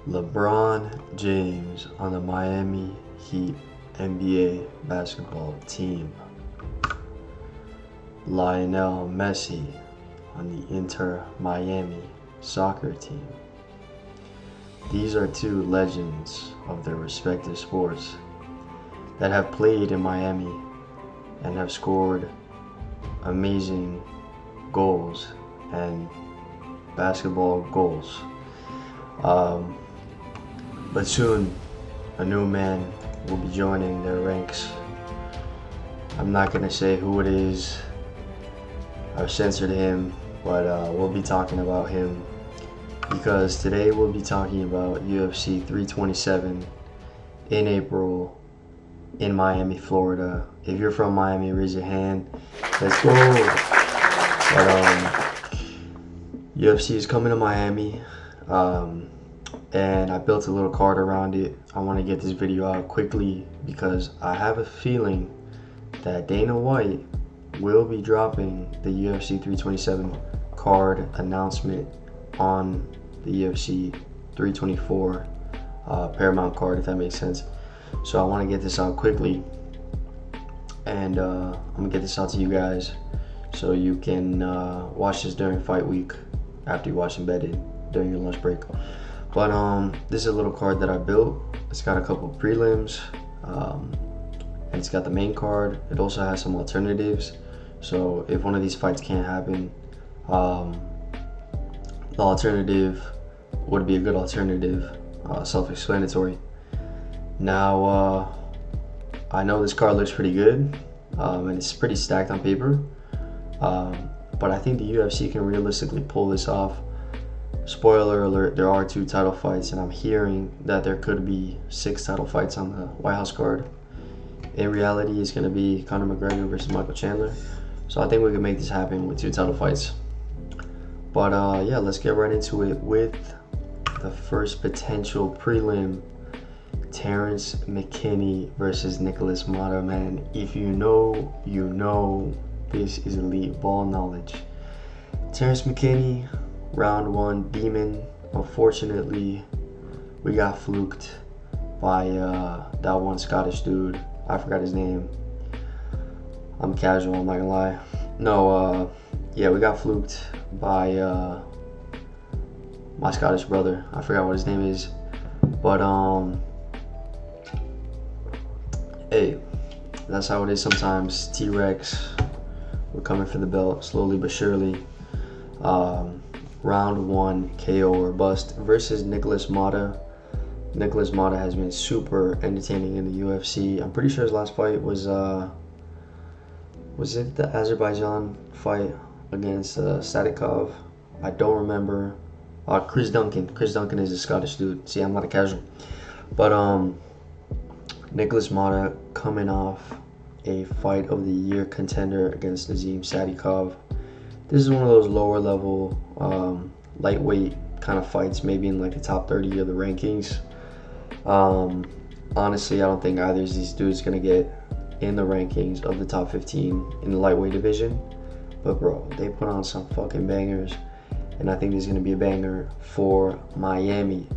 LeBron James on the Miami Heat NBA basketball team. Lionel Messi on the Inter Miami soccer team. These are two legends of their respective sports that have played in Miami and have scored amazing goals and basketball goals. But soon a new man will be joining their ranks. I'm not gonna say who it is. I've censored him, but we'll be talking about him because today we'll be talking about UFC 327 in April in Miami, Florida. If you're from Miami, raise your hand. Let's go. But UFC is coming to Miami, and I built a little card around it. I want to get this video out quickly because I have a feeling that Dana White will be dropping the UFC 327 card announcement on the UFC 324 Paramount card, if that makes sense. So I want to get this out quickly, and I'm gonna get this out to you guys so you can watch this during fight week after you watch embedded during your lunch break. But this is a little card that I built. It's got a couple prelims, and it's got the main card. It also has some alternatives, so if one of these fights can't happen, the alternative would be a good alternative. Self-explanatory. Now I know this card looks pretty good, and it's pretty stacked on paper, but I think the UFC can realistically pull this off. Spoiler alert, there are 2 title fights, and I'm hearing that there could be 6 title fights on the White House card. In reality, it's going to be Conor McGregor versus Michael Chandler, so I think we can make this happen with 2 title fights. But yeah, let's get right into it with the first potential prelim. Terrence McKinney versus Nicholas Mata. Man, if you know, you know, this is elite ball knowledge. Terrence McKinney, round 1, demon. Unfortunately, we got fluked by that one Scottish dude. I forgot his name. I'm casual, I'm not gonna lie. No, yeah, we got fluked by my Scottish brother. I forgot what his name is. But hey, that's how it is sometimes. T-Rex, we're coming for the belt slowly but surely. Round 1, KO or bust versus Nicholas Mata. Nicholas Mata has been super entertaining in the UFC. I'm pretty sure his last fight was it the Azerbaijan fight against Sadikov? I don't remember. Chris Duncan. Chris Duncan is a Scottish dude. See, I'm not a casual. But Nicholas Mata coming off a fight of the year contender against Nazim Sadikov. This is one of those lower level, lightweight kind of fights, maybe in like the top 30 of the rankings. Honestly, I don't think either of these dudes gonna get in the rankings of the top 15 in the lightweight division. But bro, they put on some fucking bangers, and I think this is gonna be a banger for Miami.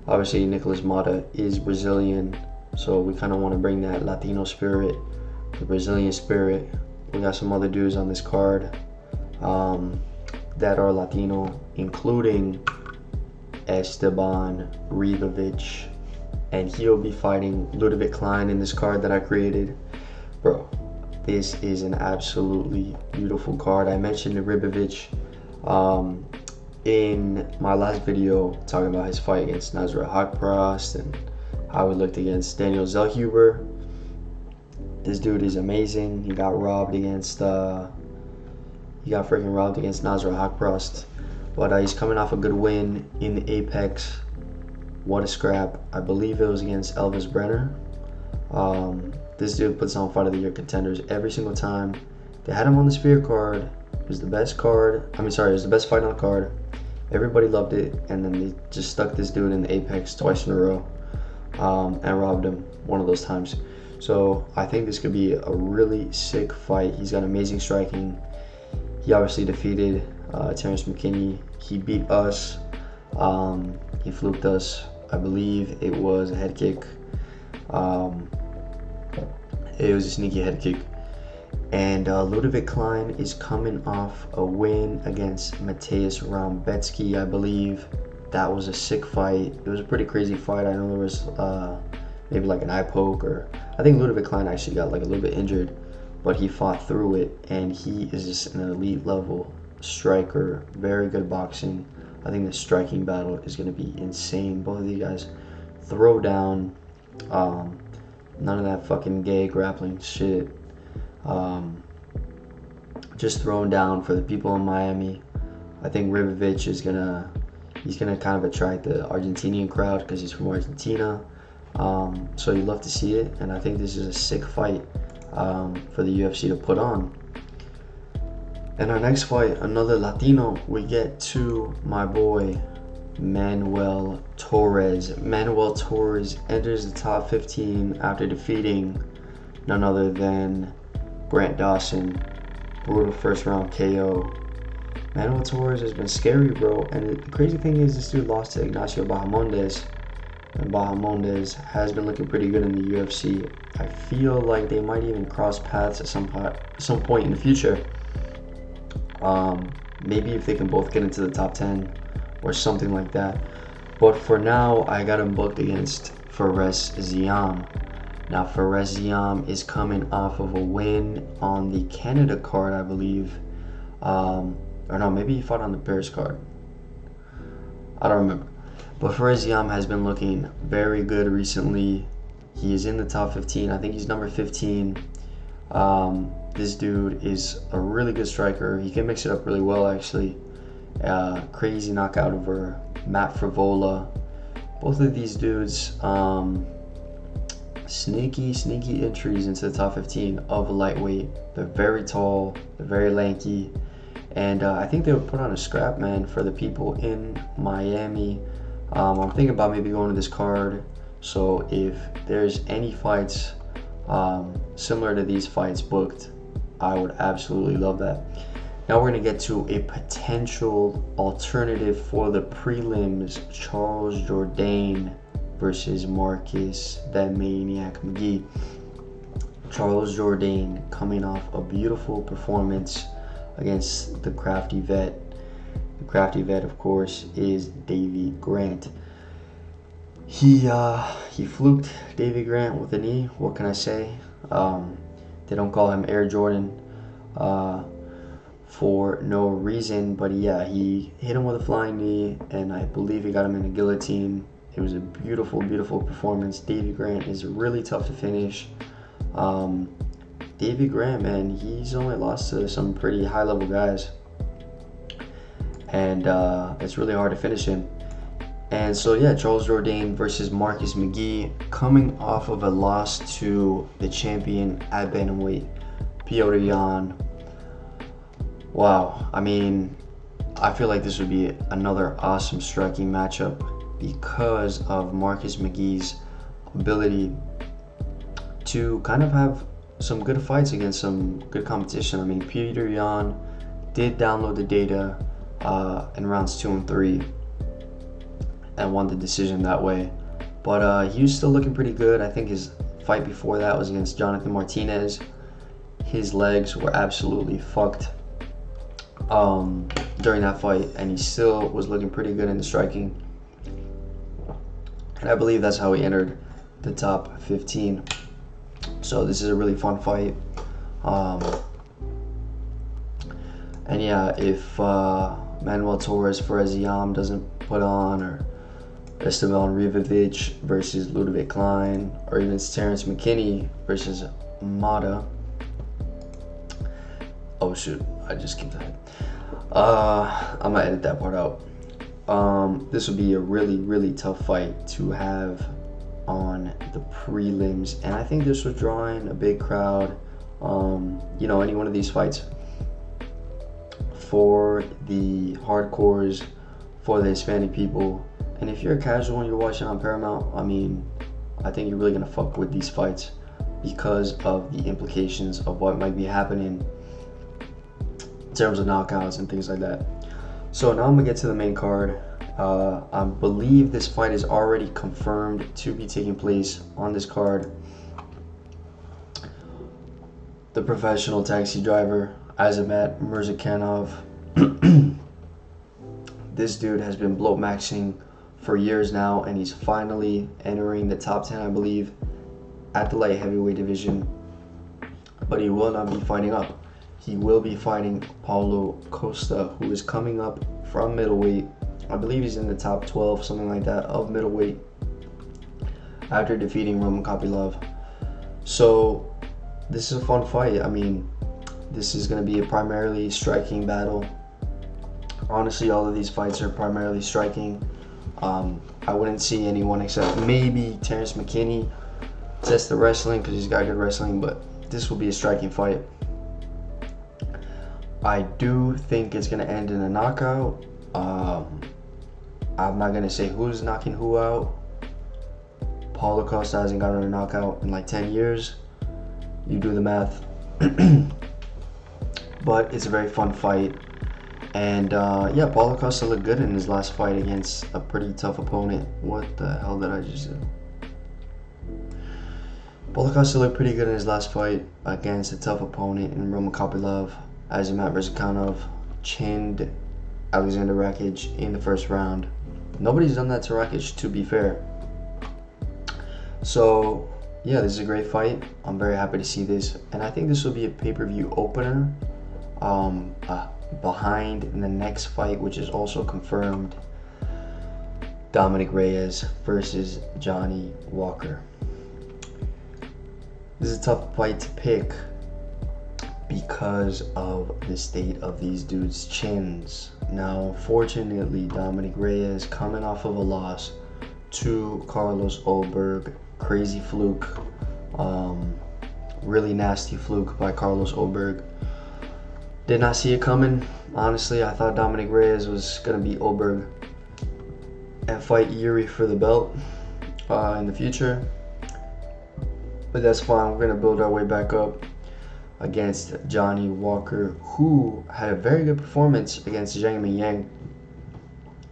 Obviously, Nicholas Mata is Brazilian, so we kind of want to bring that Latino spirit, the Brazilian spirit. We got some other dudes on this card that are Latino, including Esteban Ribovic, and he'll be fighting Ludovic Klein in this card that I created. Bro, this is an absolutely beautiful card. I mentioned Ribovic in my last video talking about his fight against Nasrat Haqparast and how he looked against Daniel Zellhuber. This dude is amazing. He got robbed against freaking robbed against Nasrat Haqparast, but he's coming off a good win in the Apex. What a scrap. I believe it was against Elvis Brenner. This dude puts on fight of the year contenders every single time. They had him on the Spear card. It was the best card. It was the best fight on the card. Everybody loved it, and then they just stuck this dude in the Apex twice in a row, and robbed him one of those times. So I think this could be a really sick fight. He's got amazing striking. He obviously defeated Terrence McKinney. He beat us. He fluked us. I believe it was a head kick. It was a sneaky head kick. And Ludovic Klein is coming off a win against Mateusz Rambecki, I believe. That was a sick fight. It was a pretty crazy fight. I know there was maybe like an eye poke, or I think Ludovic Klein actually got like a little bit injured, but he fought through it, and he is just an elite level striker. Very good boxing. I think the striking battle is going to be insane. Both of these guys throw down. None of that fucking gay grappling shit. Just throwing down for the people in Miami. I think Ribovic is he's gonna kind of attract the Argentinian crowd because he's from Argentina. So you love to see it, and I think this is a sick fight for the UFC to put on. And our next fight, another Latino, we get to my boy Manuel Torres. Manuel Torres enters the top 15 after defeating none other than Grant Dawson. Brutal first round KO. Manuel Torres has been scary, bro. And the crazy thing is, this dude lost to Ignacio Bahamondes. And Bahamondes has been looking pretty good in the UFC. I feel like they might even cross paths at some point in the future. Maybe if they can both get into the top 10 or something like that. But for now, I got him booked against Fares Ziam. Now, Fares Ziam is coming off of a win on the Canada card, I believe. Or no, maybe he fought on the Paris card. I don't remember. But Fares Ziam has been looking very good recently. He is in the top 15. I think he's number 15. This dude is a really good striker. He can mix it up really well, actually. Crazy knockout over Matt Frivola. Both of these dudes, sneaky entries into the top 15 of lightweight. They're very tall, they're very lanky, and I think they would put on a scrap, man, for the people in Miami. I'm thinking about maybe going to this card, so if there's any fights similar to these fights booked, I would absolutely love that. Now we're going to get to a potential alternative for the prelims. Charles Jourdain versus Marcus "The Maniac" McGee. Charles Jourdain coming off a beautiful performance against the crafty vet. The crafty vet, of course, is Davy Grant. He fluked Davy Grant with a knee. What can I say? They don't call him Air Jordan for no reason, but yeah, he hit him with a flying knee, and I believe he got him in a guillotine. It was a beautiful performance. Davy Grant is really tough to finish. Davy Grant, man, he's only lost to some pretty high-level guys, and it's really hard to finish him. And so yeah, Charles Jourdain versus Marcus McGee, coming off of a loss to the champion at bantamweight, Petr Yan. Wow, I mean, I feel like this would be another awesome striking matchup because of Marcus McGee's ability to kind of have some good fights against some good competition. I mean, Petr Yan did download the data in rounds 2 and 3 and won the decision that way, but he was still looking pretty good. I think his fight before that was against Jonathan Martinez. His legs were absolutely fucked during that fight, and he still was looking pretty good in the striking, and I believe that's how he entered the top 15. So this is a really fun fight, and yeah, if Manuel Torres Fares Ziam doesn't put on, or Esteban Ribovic versus Ludovic Klein, or even Terrence McKinney versus Mata. Oh shoot, I just skipped ahead. I'm gonna edit that part out. This would be a really tough fight to have on the prelims, and I think this was drawing a big crowd. You know, any one of these fights for the hardcores, for the Hispanic people. And if you're a casual and you're watching on Paramount, I mean, I think you're really gonna fuck with these fights because of the implications of what might be happening in terms of knockouts and things like that. So now I'm gonna get to the main card. I believe this fight is already confirmed to be taking place on this card. The professional taxi driver, Azamat Murzakanov. This dude has been bloat maxing for years now, and he's finally entering the top 10, I believe, at the light heavyweight division. But he will not be fighting up. He will be fighting Paulo Costa, who is coming up from middleweight. I believe he's in the top 12, something like that, of middleweight, after defeating Roman Kopylov. So this is a fun fight. I mean, this is going to be a primarily striking battle. Honestly, all of these fights are primarily striking. I wouldn't see anyone except maybe Terrence McKinney test the wrestling because he's got good wrestling, but this will be a striking fight. I do think it's going to end in a knockout. I'm not going to say who's knocking who out. Paulo Costa hasn't gotten a knockout in like 10 years. You do the math. But it's a very fun fight. And yeah, Paulo Costa looked good in his last fight against a pretty tough opponent. What the hell did I just do? Paulo Costa looked pretty good in his last fight against a tough opponent in Roman Kopylov. Azamat Murzakanov chinned Alexander Rakic in the first round. Nobody's done that to Rakic, to be fair. So yeah, this is a great fight. I'm very happy to see this, and I think this will be a pay-per-view opener. Behind in the next fight, which is also confirmed, Dominic Reyes versus Johnny Walker. This is a tough fight to pick because of the state of these dudes' chins. Now, fortunately, Dominic Reyes coming off of a loss to Carlos Ulberg. Crazy fluke. Really nasty fluke by Carlos Ulberg. Did not see it coming. Honestly, I thought Dominic Reyes was going to beat Ulberg and fight Yuri for the belt in the future. But that's fine. We're going to build our way back up against Johnny Walker, who had a very good performance against Zhang Mingyang.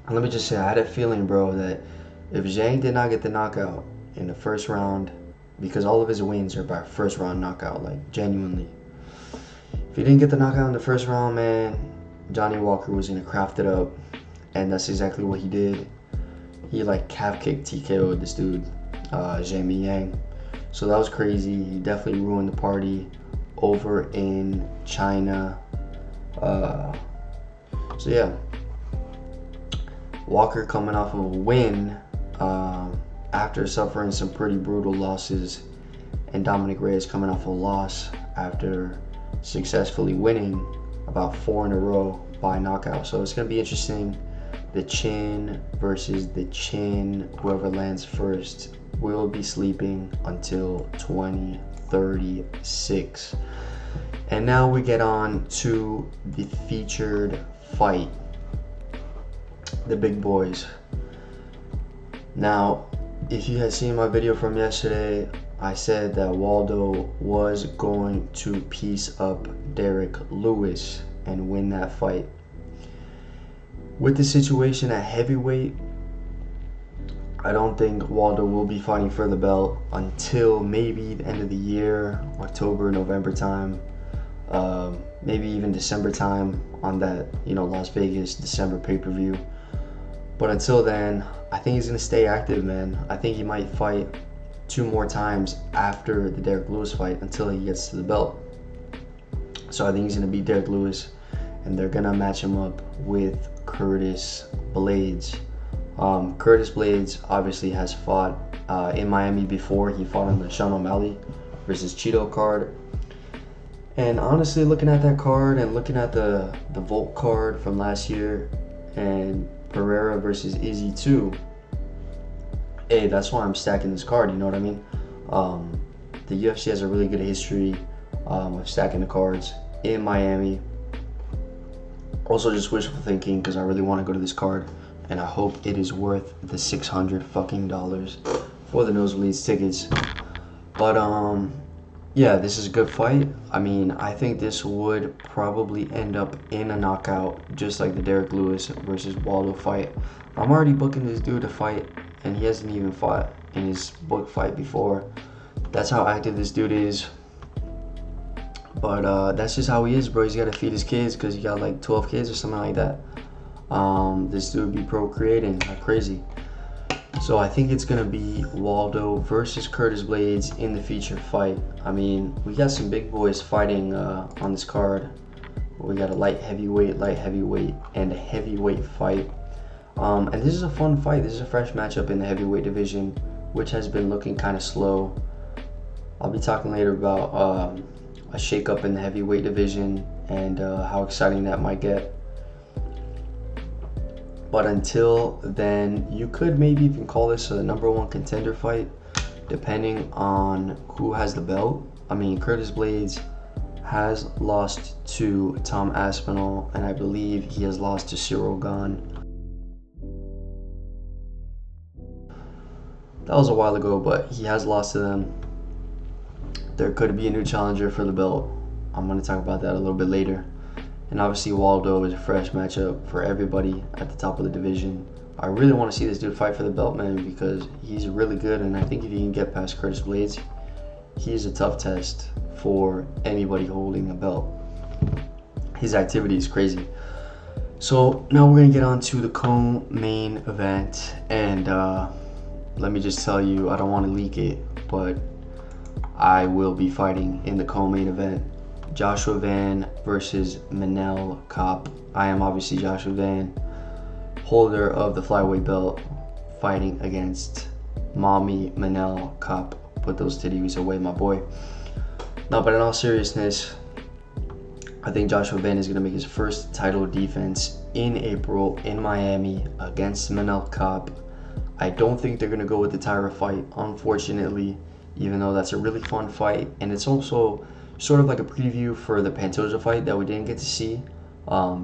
And let me just say, I had a feeling, bro, that if Zhang did not get the knockout in the first round, because all of his wins are by first round knockout, like genuinely. If he didn't get the knockout in the first round, man, Johnny Walker was going to craft it up. And that's exactly what he did. He like calf kicked TKO'd this dude, Zhang Mingyang. So that was crazy. He definitely ruined the party over in China. So yeah, Walker coming off of a win after suffering some pretty brutal losses, and Dominic Reyes coming off a loss after successfully winning about 4 in a row by knockout. So it's going to be interesting. The chin versus the chin. Whoever lands first will be sleeping until 2036. And now we get on to the featured fight. The big boys. Now, if you had seen my video from yesterday, I said that Waldo was going to piece up Derek Lewis and win that fight. With the situation at heavyweight, I don't think Waldo will be fighting for the belt until maybe the end of the year, October, November time, maybe even December time on that, Las Vegas December pay-per-view. But until then, I think he's gonna stay active, man. I think he might fight 2 more times after the Derek Lewis fight until he gets to the belt. So I think he's gonna beat Derek Lewis, and they're gonna match him up with Curtis Blades. Curtis Blades obviously has fought in Miami before. He fought on the Sean O'Malley versus Cheeto card. And honestly, looking at that card and looking at the Volt card from last year and Pereira versus Izzy too, hey, that's why I'm stacking this card, you know what I mean? The UFC has a really good history of stacking the cards in Miami. Also, just wishful thinking because I really want to go to this card, and I hope it is worth the $600 fucking for the nosebleeds tickets. But Yeah, this is a good fight. I mean, I think this would probably end up in a knockout, just like the Derek Lewis versus Waldo fight. I'm already booking this dude to fight, and he hasn't even fought in his book fight before. That's how active this dude is. But that's just how he is, bro. He's got to feed his kids because he got like 12 kids or something like that. This dude be procreating like crazy. So I think it's going to be Waldo versus Curtis Blades in the feature fight. I mean, we got some big boys fighting on this card. We got a light heavyweight, and a heavyweight fight. And this is a fun fight. This is a fresh matchup in the heavyweight division, which has been looking kind of slow. I'll be talking later about a shakeup in the heavyweight division and how exciting that might get. But until then, you could maybe even call this a #1 contender fight, depending on who has the belt. I mean, Curtis Blades has lost to Tom Aspinall, and I believe he has lost to Cyril Gane. That was a while ago, but he has lost to them. There could be a new challenger for the belt. I'm going to talk about that a little bit later. And obviously Waldo is a fresh matchup for everybody at the top of the division. I really want to see this dude fight for the belt, man, because he's really good, and I think if he can get past Curtis Blades, he's a tough test for anybody holding a belt. His activity is crazy. So now we're going to get on to the co-main event, and let me just tell you, I don't want to leak it, but I will be fighting in the co-main event. Joshua Van versus Manel Kape. I am obviously Joshua Van, holder of the flyweight belt, fighting against Mommy Manel Kape. Put those titties away, my boy. No, but in all seriousness, I think Joshua Van is going to make his first title defense in April in Miami against Manel Kape. I don't think they're going to go with the Tyra fight, unfortunately, even though that's a really fun fight, and it's also sort of like a preview for the Pantoja fight that we didn't get to see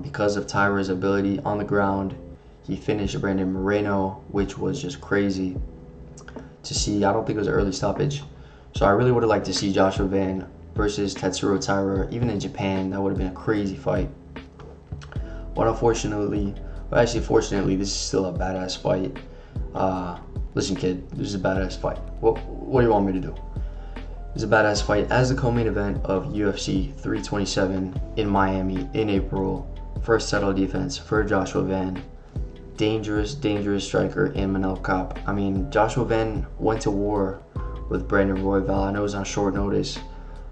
because of Tyra's ability on the ground. He finished Brandon Moreno, which was just crazy to see. I don't think it was an early stoppage. So I really would have liked to see Joshua Van versus Tetsuro Taira. Even in Japan, that would have been a crazy fight. But unfortunately, fortunately, this is still a badass fight. Listen, kid, this is a badass fight. What do you want me to do? It's a badass fight as the co-main event of UFC 327 in Miami in April. First title defense for Joshua Van. Dangerous striker in Manel Kape. I mean, Joshua Van went to war with Brandon Royval. I know it was on short notice.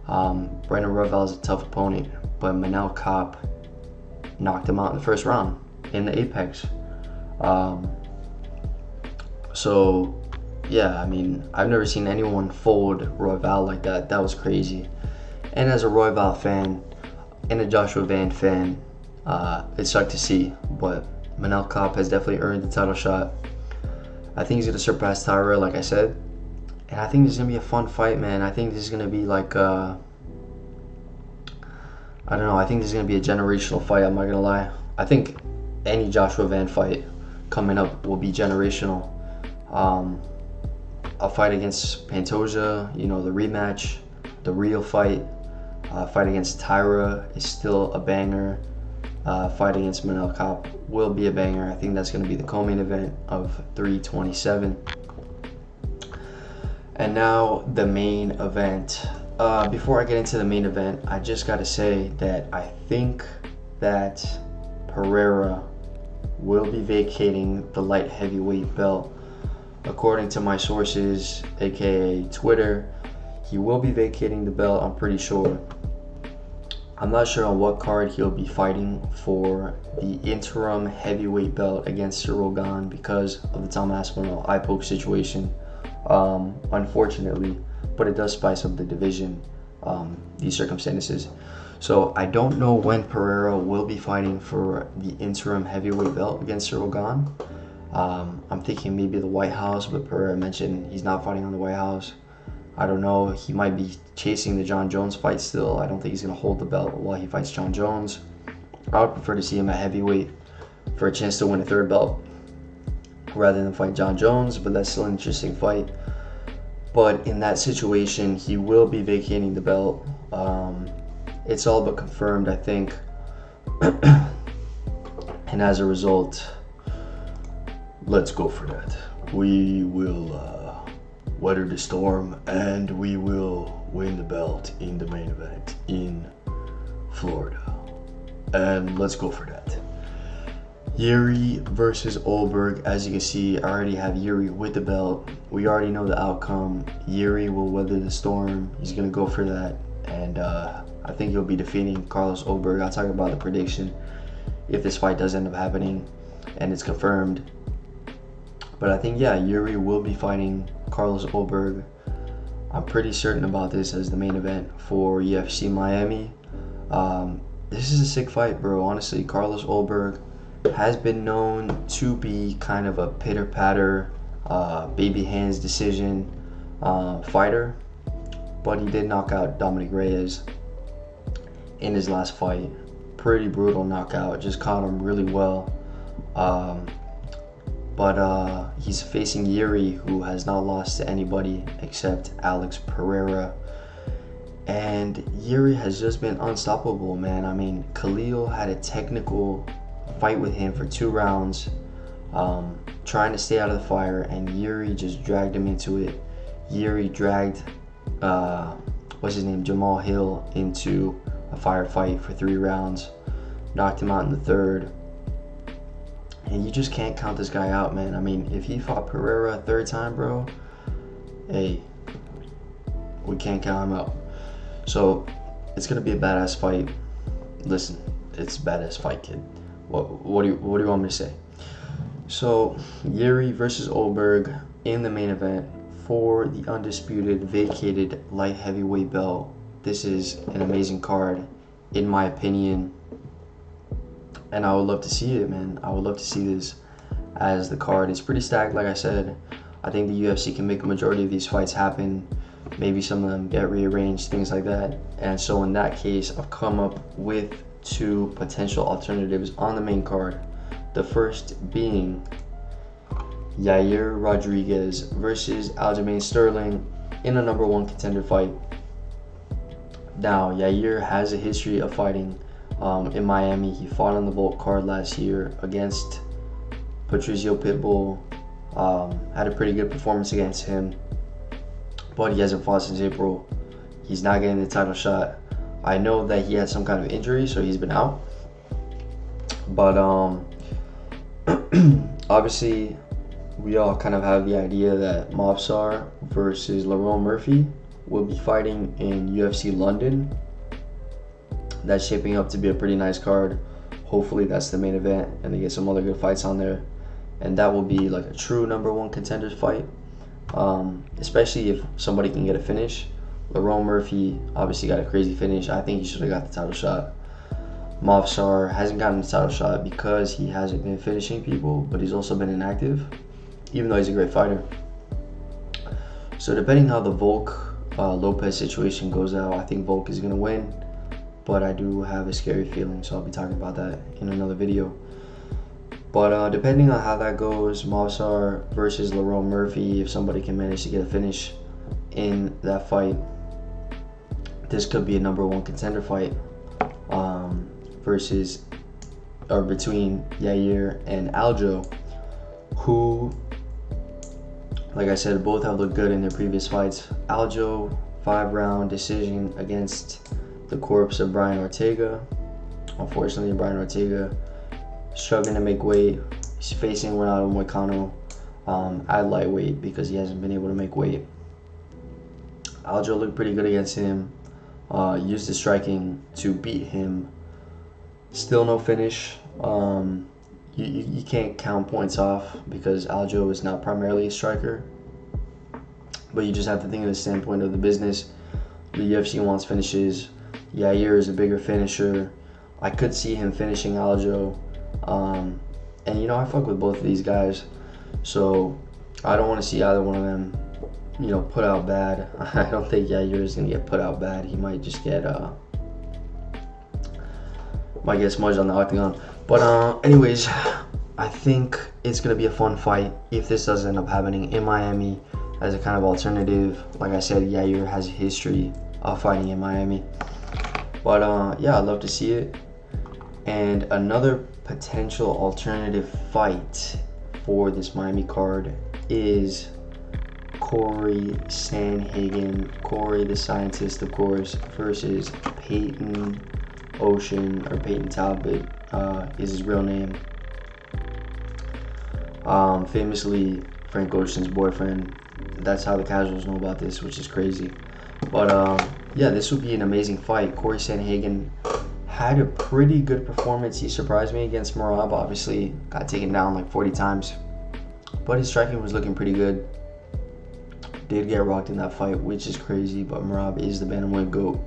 Brandon Royval is a tough opponent, but Manel Kape knocked him out in the first round in the Apex. So yeah, I mean, I've never seen anyone fold Royval like that. That was crazy. And as a Royval fan and a Joshua Van fan, it sucked to see. But Manel Kape has definitely earned the title shot. I think he's going to surpass Tyra, like I said. And I think this is going to be a fun fight, man. I think this is going to be like, I don't know. I think this is going to be a generational fight, I'm not going to lie. I think any Joshua Van fight coming up will be generational. A fight against Pantoja, you know, the rematch, the real fight. Fight against Tyra is still a banger. Fight against Manel Kape will be a banger. I think that's going to be the co-main event of 327. And now the main event. Before I get into the main event, I just got to say that I think that Pereira will be vacating the light heavyweight belt. According to my sources, aka Twitter, he will be vacating the belt, I'm pretty sure. I'm not sure on what card he'll be fighting for the interim heavyweight belt against Cyril Gane because of the Tom Aspinall eye poke situation, unfortunately, but it does spice up the division, these circumstances. So I don't know when Pereira will be fighting for the interim heavyweight belt against Cyril Gane. I'm thinking maybe the White House, but Pereira mentioned he's not fighting on the White House. I don't know. He might be chasing the John Jones fight still. I don't think he's going to hold the belt while he fights John Jones. I would prefer to see him at heavyweight for a chance to win a third belt rather than fight John Jones, but that's still an interesting fight. But in that situation, he will be vacating the belt. It's all but confirmed, I think. And as a result, let's go for that. We will weather the storm, and we will win the belt in the main event in Florida. And let's go for that. Yuri versus Olberg. As you can see, I already have Yuri with the belt. We already know the outcome. Yuri will weather the storm. He's going to go for that. And I think he'll be defeating Carlos Olberg. I'll talk about the prediction if this fight does end up happening and it's confirmed. But I think, yeah, Yuri will be fighting Carlos Olberg. I'm pretty certain about this as the main event for UFC Miami. This is a sick fight, bro. Honestly, Carlos Olberg has been known to be kind of a pitter-patter, baby hands decision fighter, but he did knock out Dominic Reyes in his last fight. Pretty brutal knockout, just caught him really well. But he's facing Yuri, who has not lost to anybody except Alex Pereira. And Yuri has just been unstoppable, man. I mean, Khalil had a technical fight with him for 2 rounds, trying to stay out of the fire, and Yuri just dragged him into it. Yuri dragged, Jamal Hill into a firefight for 3 rounds, knocked him out in the 3rd. And you just can't count this guy out, man. I mean, if he fought Pereira a 3rd time, bro, hey, we can't count him out. So it's gonna be a badass fight. Listen, it's a badass fight, kid. What do you want me to say? So Yuri versus Olberg in the main event for the undisputed vacated light heavyweight belt. This is an amazing card, in my opinion, and I would love to see it, man. I would love to see this as the card. It's pretty stacked, like I said. I think the UFC can make a majority of these fights happen. Maybe some of them get rearranged, things like that. And so in that case, I've come up with 2 potential alternatives on the main card. The first being Yair Rodriguez versus Aljamain Sterling in a #1 contender fight. Now, Yair has a history of fighting in Miami. He fought on the Volt card last year against Patricio Pitbull. Had a pretty good performance against him, but he hasn't fought since April. He's not getting the title shot. I know that he had some kind of injury, so he's been out. But obviously, we all kind of have the idea that Mobsar versus Lerone Murphy will be fighting in UFC London. That's shaping up to be a pretty nice card. Hopefully that's the main event and they get some other good fights on there. And that will be like a true #1 contenders fight. Especially if somebody can get a finish. Lerone Murphy obviously got a crazy finish. I think he should have got the title shot. Mobsar hasn't gotten the title shot because he hasn't been finishing people, but he's also been inactive, even though he's a great fighter. So depending how the Volk Lopez situation goes out, I think Volk is going to win, but I do have a scary feeling, so I'll be talking about that in another video. But depending on how that goes, Mobsar versus Lerone Murphy, if somebody can manage to get a finish in that fight, this could be a #1 contender fight between Yair and Aljo, who, like I said, both have looked good in their previous fights. Aljo, 5-round decision against the corpse of Brian Ortega. Unfortunately, Brian Ortega struggling to make weight. He's facing Ronaldo Moicano at lightweight because he hasn't been able to make weight. Aljo looked pretty good against him. Used his striking to beat him. Still no finish. You can't count points off because Aljo is not primarily a striker. But you just have to think of the standpoint of the business. The UFC wants finishes. Yair is a bigger finisher. I could see him finishing Aljo. And you know, I fuck with both of these guys. So I don't want to see either one of them, you know, put out bad. I don't think Yair is going to get put out bad. He might just get smudged on the octagon. But anyways, I think it's going to be a fun fight if this does end up happening in Miami. as a kind of alternative. Like I said, Yair has a history of fighting in Miami. But yeah, I'd love to see it. And another potential alternative fight for this Miami card is Corey Sandhagen, Corey the scientist, of course, versus Peyton Ocean, or Peyton Talbot is his real name. Famously Frank Ocean's boyfriend. That's how the casuals know about this, which is crazy. But yeah, this would be an amazing fight. Corey Sandhagen had a pretty good performance. He surprised me against Merab. Obviously got taken down like 40 times, but his striking was looking pretty good. Did get rocked in that fight, which is crazy, but Merab is the bantamweight GOAT.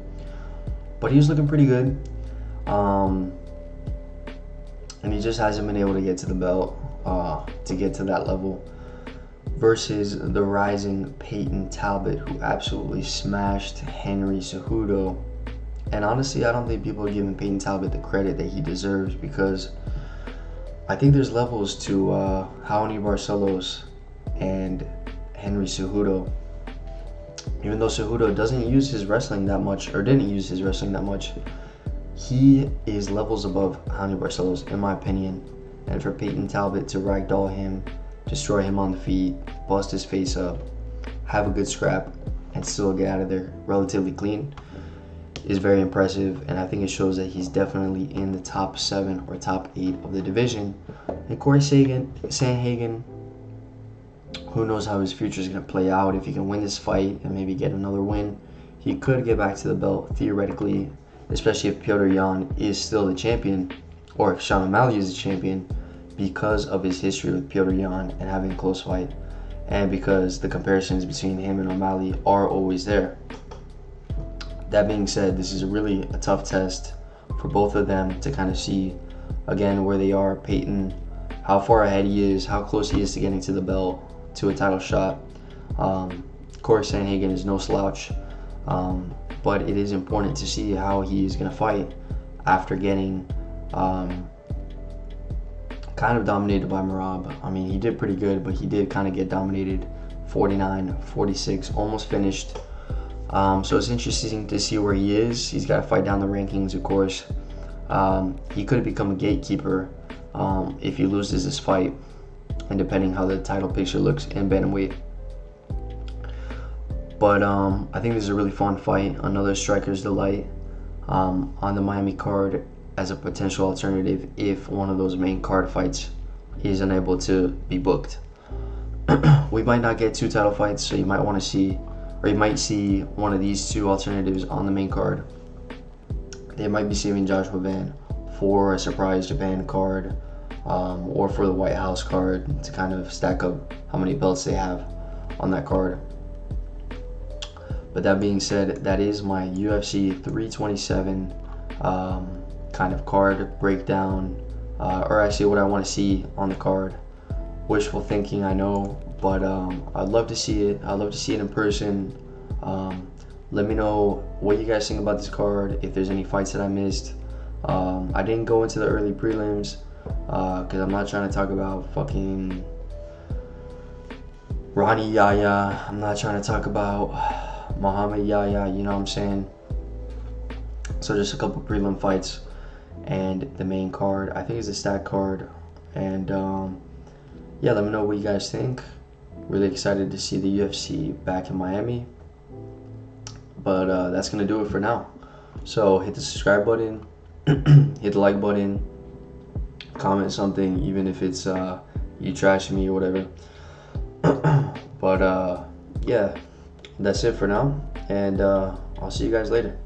But he was looking pretty good, and he just hasn't been able to get to the belt, to get to that level, versus the rising Peyton Talbot, who absolutely smashed Henry Cejudo. And honestly, I don't think people are giving Peyton Talbot the credit that he deserves, because I think there's levels to Raoni Barcelos and Henry Cejudo. Even though Cejudo doesn't use his wrestling that much, or didn't use his wrestling that much, he is levels above Raoni Barcelos, in my opinion. And for Peyton Talbot to ragdoll him, destroy him on the feet, bust his face up, have a good scrap, and still get out of there relatively clean, is very impressive. And I think it shows that he's definitely in the top 7 or top 8 of the division. And Corey Sandhagen, who knows how his future is going to play out. If he can win this fight and maybe get another win, he could get back to the belt theoretically, especially if Petr Yan is still the champion, or if Sean O'Malley is the champion, because of his history with Petr Yan and having a close fight, and because the comparisons between him and O'Malley are always there. That being said, this is really a tough test for both of them to kind of see, again, where they are. Peyton, how far ahead he is, how close he is to getting to the belt, to a title shot. Corey Sandhagen is no slouch, but it is important to see how he's going to fight after getting kind of dominated by Merab. I mean, he did pretty good, but he did kind of get dominated, 49-46, almost finished. So it's interesting to see where he is. He's got to fight down the rankings, of course. He could become a gatekeeper if he loses this fight, and depending how the title picture looks in bantamweight. But I think this is a really fun fight, another striker's delight on the Miami card as a potential alternative if one of those main card fights is unable to be booked. We might not get 2 title fights, so you might want to see, or you might see one of these 2 alternatives on the main card. They might be saving Joshua Van for a surprise Japan card, or for the White House card, to kind of stack up how many belts they have on that card. But that being said, that is my UFC 327 kind of card breakdown, or actually what I want to see on the card. Wishful thinking, I know, but I'd love to see it. I'd love to see it in person. Let me know what you guys think about this card, if there's any fights that I missed. I didn't go into the early prelims because I'm not trying to talk about fucking Ronnie Yahya. I'm not trying to talk about Muhammad Yahya, you know what I'm saying? So just a couple prelim fights and the main card. I think it's a stack card. And yeah, let me know what you guys think. Really excited to see the UFC back in Miami. But that's gonna do it for now. So hit the subscribe button, hit the like button, comment something, even if it's you trashing me or whatever. But yeah, that's it for now, and I'll see you guys later.